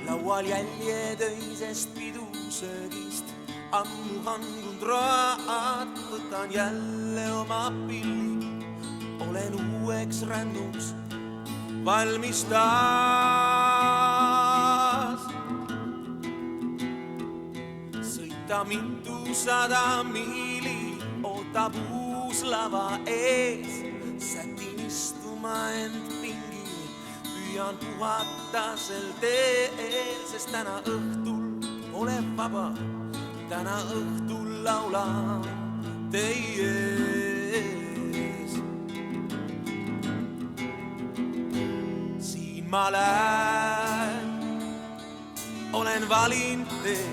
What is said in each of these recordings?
laual jäljed öisest pidusöögist, ammu hangunud raad, võtan jälle oma pilli, olen uueks rännuks valmis taas. Sõita mitusada miili, ootab uus lava ees, sätin istuma end pingil, püüan puhata sel teel, sest täna õhtul olen vaba, täna õhtul laulan teie ees. Siin ma lähen, olen valinud tee,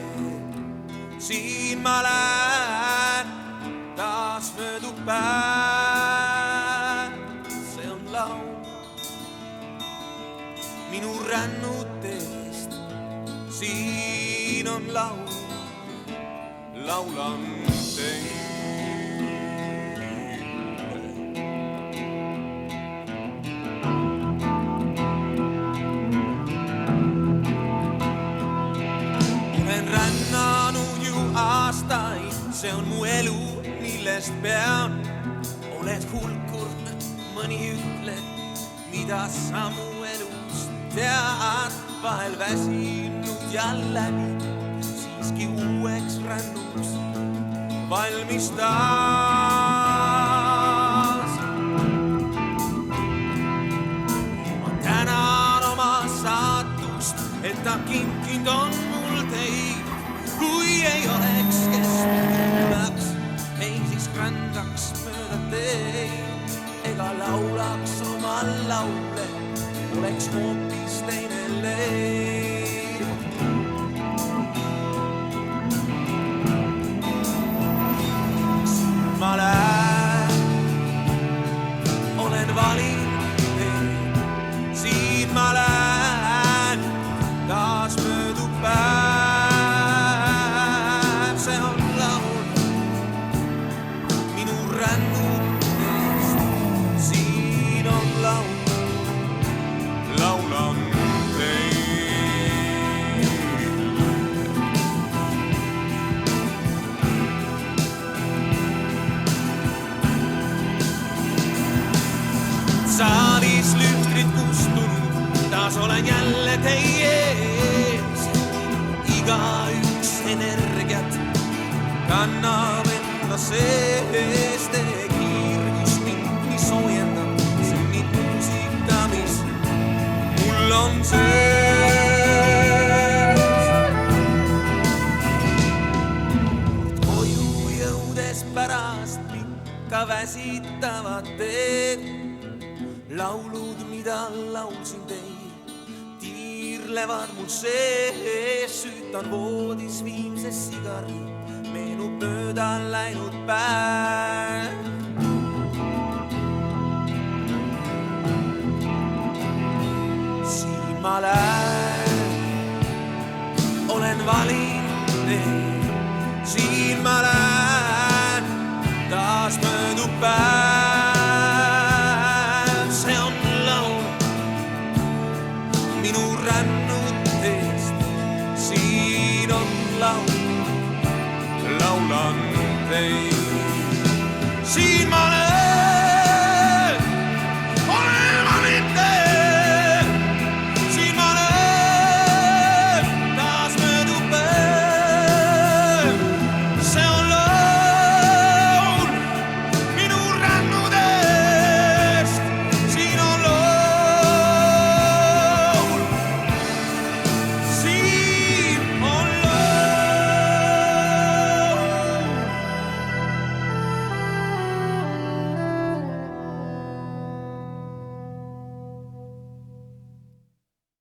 siin ma lähen, taas möödub päev, see on laul minu rännutest, siin on laul, laulan teile. Olen rännanud ju aastaid, see on mu elu, millest pean. Oled hulkur, mõni ütleb, mida sa mu elust tead. Vahel väsinud ja läbi, siiski uueks rännuks valmis taas. Ma tänan oma saatust, et ta kinkinud on mul teid. Kui ei oleks, kes kuulaks, ei siis rändaks mööda teid. Ega laulaks oma laule, oleks hoopis teine leid. Siin ma lähen, olen valinud teid. Siin ma lähen, taas möödub päev, see on laul minu rännutest, siin on laul, laulan teile. Saalis lühtrid kustunud, taas olen jälle teie ees. Igaüks energiat kannab enda sees, teie kiirgus mind nii soojendab, see mind muusika, mis mul on sees. Koju jõudes pärast pikka väsitavat teed, laulud, mida laulsin teil, tiirlevad mul sees. Süütan voodis viimse sigari, meenub mööda läinud päev. Siin ma lähen, olen valinud teid. Siin ma lähen, taas möödub päev, see on laul minu rännutest, siin on laul, laulan teid. Siin ma lähen.